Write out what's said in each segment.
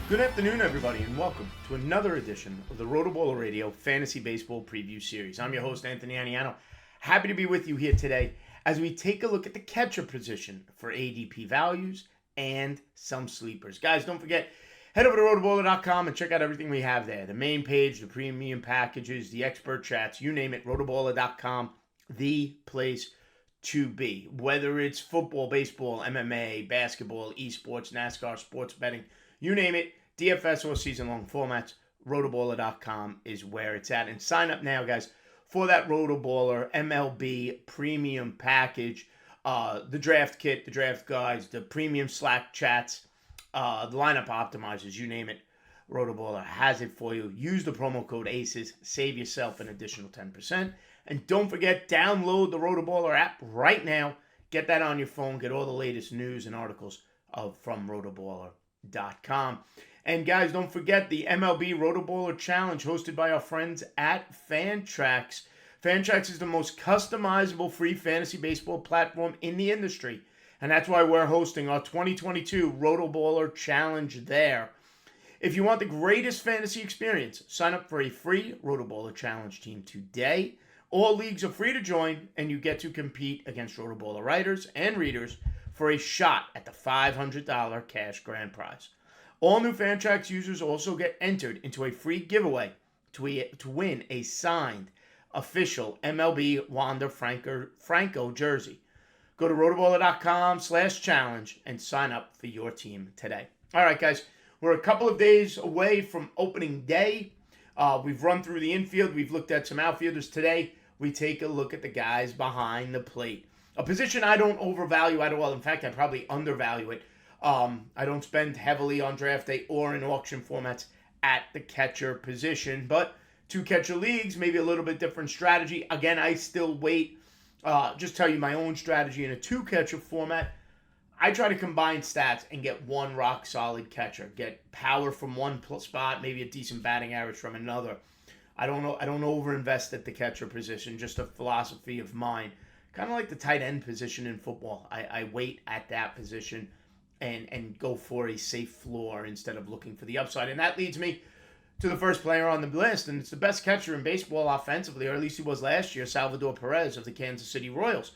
Good afternoon, everybody, and welcome to another edition of the RotoBaller Radio Fantasy Baseball Preview Series. I'm your host, Anthony Aniano. Happy to be with you here today as we take a look at the catcher position for ADP values and some sleepers. Guys, don't forget, head over to RotoBaller.com and check out everything we have there. The main page, the premium packages, the expert chats, you name it, RotoBaller.com, the place to be. Whether it's football, baseball, MMA, basketball, esports, NASCAR, sports betting, you name it, DFS or season-long formats, RotoBaller.com is where it's at. And sign up now, guys, for that RotoBaller MLB premium package, the draft kit, the draft guides, the premium Slack chats, the lineup optimizers, you name it. RotoBaller has it for you. Use the promo code ACES. Save yourself an additional 10%. And don't forget, download the RotoBaller app right now. Get that on your phone. Get all the latest news and articles from RotoBaller.com. And guys, don't forget the MLB RotoBaller Challenge hosted by our friends at Fantrax. Fantrax is the most customizable free fantasy baseball platform in the industry. And that's why we're hosting our 2022 RotoBaller Challenge there. If you want the greatest fantasy experience, sign up for a free RotoBaller Challenge team today. All leagues are free to join, and you get to compete against RotoBaller writers and readers for a shot at the $500 cash grand prize. All new Fantrax users also get entered into a free giveaway to win a signed official MLB Wander Franco jersey. Go to rotoballer.com/challenge and sign up for your team today. All right, guys, we're a couple of days away from opening day. We've run through the infield. We've looked at some outfielders today. We take a look at the guys behind the plate. A position I don't overvalue at all. In fact, I probably undervalue it. I don't spend heavily on draft day or in auction formats at the catcher position, but two catcher leagues, maybe a little bit different strategy. Again, I still wait. Just tell you my own strategy in a two catcher format. I try to combine stats and get one rock solid catcher, get power from one spot, maybe a decent batting average from another. I don't overinvest at the catcher position. Just a philosophy of mine. Kind of like the tight end position in football. I wait at that position and go for a safe floor instead of looking for the upside. And that leads me to the first player on the list, and it's the best catcher in baseball offensively, or at least he was last year, Salvador Perez of the Kansas City Royals.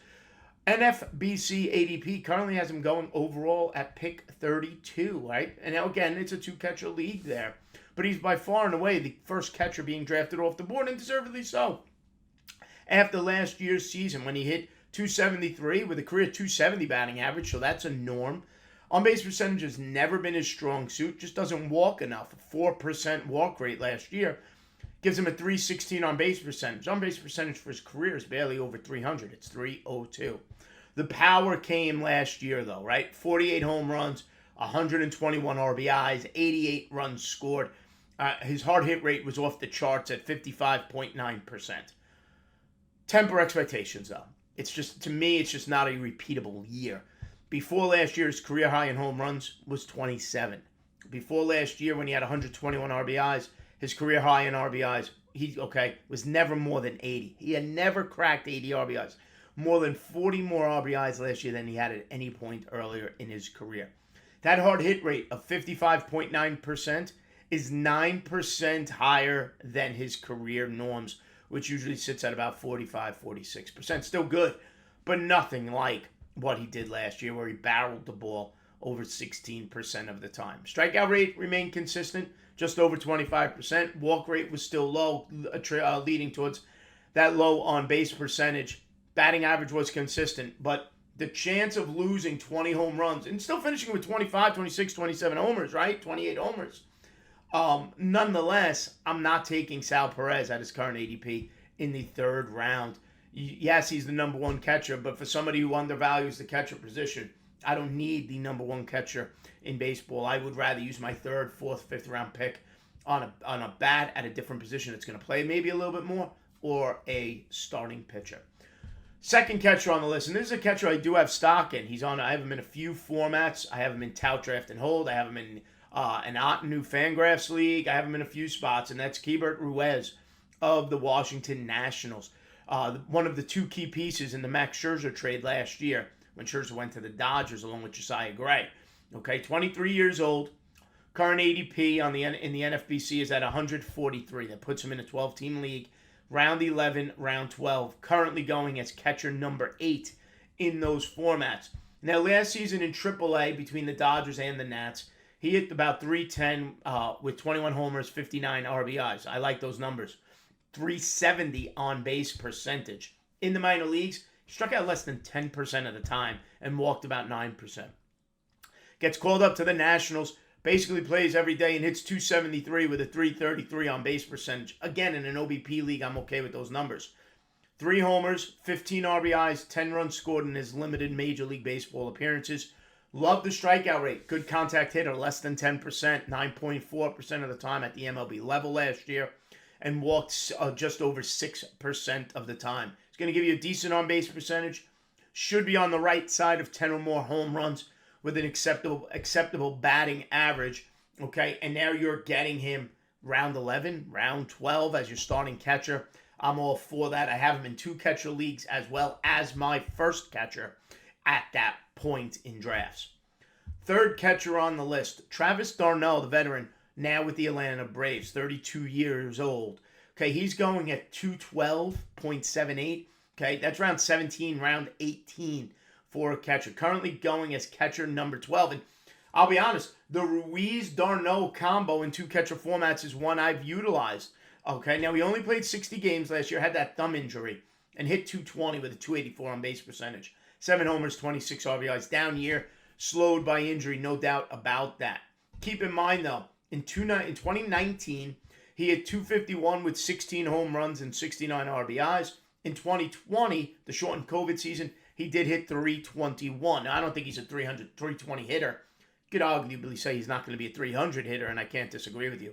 NFBC ADP currently has him going overall at pick 32, right? And now, again, it's a two-catcher league there. But he's by far and away the first catcher being drafted off the board, and deservedly so. After last year's season, when he hit 273 with a career 270 batting average, so that's a norm. On-base percentage has never been his strong suit, just doesn't walk enough. A 4% walk rate last year gives him a 316 on-base percentage. On-base percentage for his career is barely over 300. It's 302. The power came last year, though, right? 48 home runs, 121 RBIs, 88 runs scored. His hard hit rate was off the charts at 55.9%. Temper expectations, though. To me, it's just not a repeatable year. Before last year, his career high in home runs was 27. Before last year, when he had 121 RBIs, his career high in RBIs, was never more than 80. He had never cracked 80 RBIs. More than 40 more RBIs last year than he had at any point earlier in his career. That hard hit rate of 55.9% is 9% higher than his career norms, which usually sits at about 45-46%. Still good, but nothing like what he did last year, where he barreled the ball over 16% of the time. Strikeout rate remained consistent, just over 25%. Walk rate was still low, leading towards that low on-base percentage. Batting average was consistent, but the chance of losing 20 home runs and still finishing with 25, 26, 27 homers, right? 28 homers. Nonetheless, I'm not taking Sal Perez at his current ADP in the third round. Yes, he's the number one catcher, but for somebody who undervalues the catcher position, I don't need the number one catcher in baseball. I would rather use my third, fourth, fifth round pick on a bat at a different position that's going to play maybe a little bit more, or a starting pitcher. Second catcher on the list, and this is a catcher I do have stock in. I have him in a few formats. I have him in Tout Draft and Hold. I have him in an Ottoneu Fangraphs League. I have him in a few spots, and that's Keibert Ruiz of the Washington Nationals. One of the two key pieces in the Max Scherzer trade last year when Scherzer went to the Dodgers along with Josiah Gray. Okay, 23 years old, Current ADP in the NFBC is at 143. That puts him in a 12-team league. Round 11, round 12. Currently going as catcher number 8 in those formats. Now, last season in AAA between the Dodgers and the Nats, he hit about 310 with 21 homers, 59 RBIs. I like those numbers. 370 on base percentage. In the minor leagues, he struck out less than 10% of the time and walked about 9%. Gets called up to the Nationals, basically plays every day and hits 273 with a 333 on base percentage. Again, in an OBP league, I'm okay with those numbers. 3 homers, 15 RBIs, 10 runs scored in his limited Major League Baseball appearances. Love the strikeout rate. Good contact hitter, less than 10%, 9.4% of the time at the MLB level last year, and walked just over 6% of the time. He's going to give you a decent on-base percentage. Should be on the right side of 10 or more home runs with an acceptable batting average. Okay, and now you're getting him round 11, round 12 as your starting catcher. I'm all for that. I have him in 2 catcher leagues as well as my first catcher at that point in drafts. Third catcher on the list, Travis d'Arnaud, the veteran, now with the Atlanta Braves, 32 years old. Okay, he's going at 212.78. Okay, that's round 17, round 18 for a catcher. Currently going as catcher number 12. And I'll be honest, the Ruiz-d'Arnaud combo in 2 catcher formats is one I've utilized. Okay, now he only played 60 games last year, had that thumb injury, and hit 220 with a 284 on base percentage. 7 homers, 26 RBIs. Down year, slowed by injury, no doubt about that. Keep in mind, though, in 2019, he hit 251 with 16 home runs and 69 RBIs. In 2020, the shortened COVID season, he did hit 321. Now, I don't think he's a 320 hitter. You could arguably say he's not going to be a 300 hitter, and I can't disagree with you.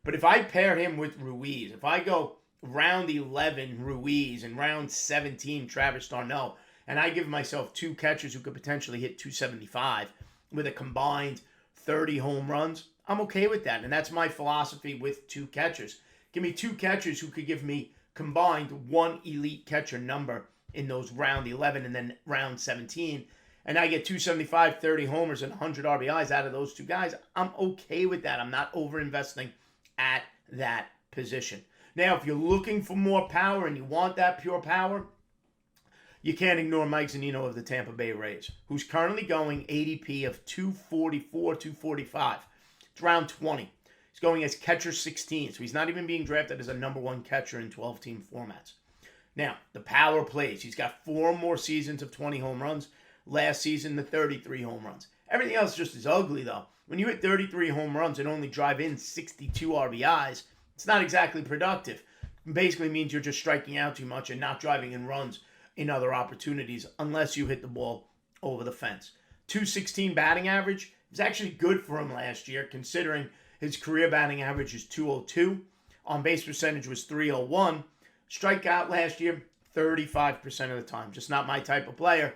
But if I pair him with Ruiz, if I go round 11 Ruiz and round 17 Travis d'Arnaud, and I give myself 2 catchers who could potentially hit 275 with a combined 30 home runs, I'm okay with that. And that's my philosophy with 2 catchers. Give me 2 catchers who could give me combined 1 elite catcher number in those round 11 and then round 17. And I get 275, 30 homers, and 100 RBIs out of those 2 guys. I'm okay with that. I'm not over-investing at that position. Now, if you're looking for more power and you want that pure power, you can't ignore Mike Zunino of the Tampa Bay Rays, who's currently going ADP of 244, 245. It's round 20. He's going as catcher 16, so he's not even being drafted as a number 1 catcher in 12-team formats. Now, the power plays. He's got 4 more seasons of 20 home runs. Last season, the 33 home runs. Everything else just is ugly, though. When you hit 33 home runs and only drive in 62 RBIs, it's not exactly productive. It basically means you're just striking out too much and not driving in runs in other opportunities unless you hit the ball over the fence. 216 batting average was actually good for him last year, considering his career batting average is 202. On base percentage was 301. Strikeout last year, 35% of the time. Just not my type of player.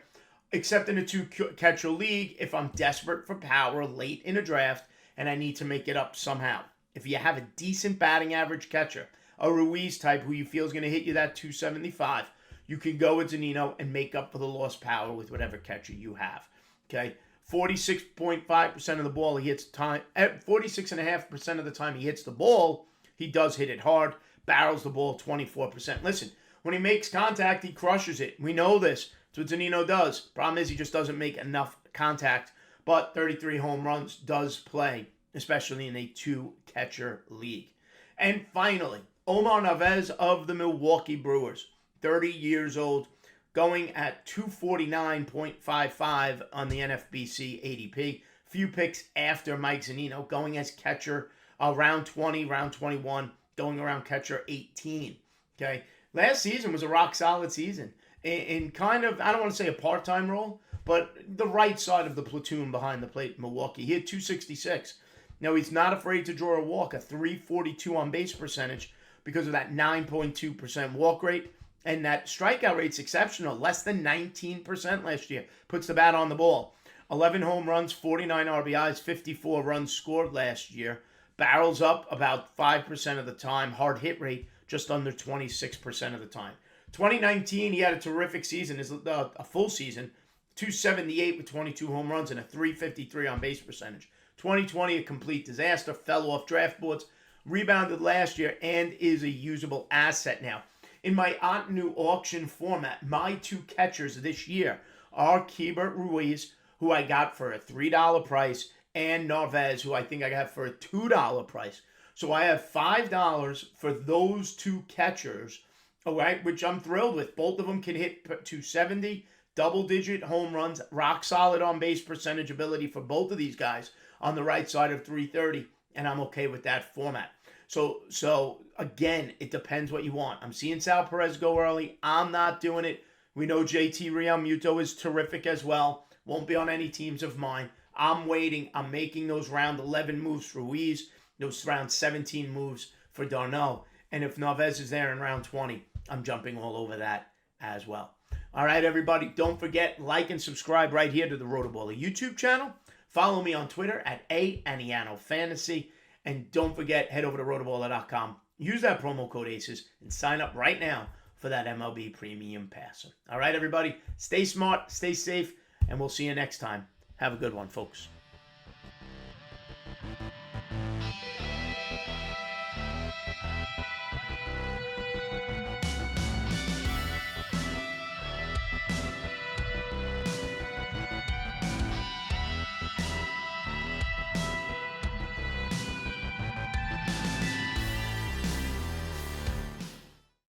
Except in a 2-catcher league, if I'm desperate for power late in a draft and I need to make it up somehow. If you have a decent batting average catcher, a Ruiz type who you feel is going to hit you that 275, you can go with Zunino and make up for the lost power with whatever catcher you have. Okay? 46.5% of the ball he hits time. 46.5% of the time he hits the ball, he does hit it hard. Barrels the ball 24%. Listen, when he makes contact, he crushes it. We know this. That's what Zunino does. Problem is he just doesn't make enough contact. But 33 home runs does play, especially in a 2-catcher league. And finally, Omar Narvaez of the Milwaukee Brewers, 30 years old, going at 249.55 on the NFBC ADP. Few picks after Mike Zunino, going as catcher round 20, round 21, going around catcher 18. Okay, last season was a rock-solid season. In kind of, I don't want to say a part-time role, but the right side of the platoon behind the plate in Milwaukee. He hit 266. Now, he's not afraid to draw a walk, a 342 on base percentage because of that 9.2% walk rate. And that strikeout rate's exceptional, less than 19% last year. Puts the bat on the ball. 11 home runs, 49 RBIs, 54 runs scored last year. Barrels up about 5% of the time. Hard hit rate just under 26% of the time. 2019, he had a terrific season, a full season, 278 with 22 home runs and a 353 on base percentage. 2020, a complete disaster, fell off draft boards, rebounded last year, and is a usable asset now. In my Aniano auction format, my two catchers this year are Keibert Ruiz, who I got for a $3 price, and Narvaez, who I think I got for a $2 price. So I have $5 for those two catchers, all right, which I'm thrilled with. Both of them can hit 270, double-digit home runs, rock solid on-base percentage ability for both of these guys on the right side of 330, and I'm okay with that format. So again, it depends what you want. I'm seeing Sal Perez go early. I'm not doing it. We know JT Realmuto is terrific as well. Won't be on any teams of mine. I'm waiting. I'm making those round 11 moves for Ruiz, those round 17 moves for Darno. And if Narvaez is there in round 20, I'm jumping all over that as well. All right, everybody, don't forget, like and subscribe right here to the RotoBaller YouTube channel. Follow me on Twitter at @Aniano Fantasy. And don't forget, head over to rotoballer.com. Use that promo code ACES and sign up right now for that MLB Premium Passer. All right, everybody, stay smart, stay safe, and we'll see you next time. Have a good one, folks.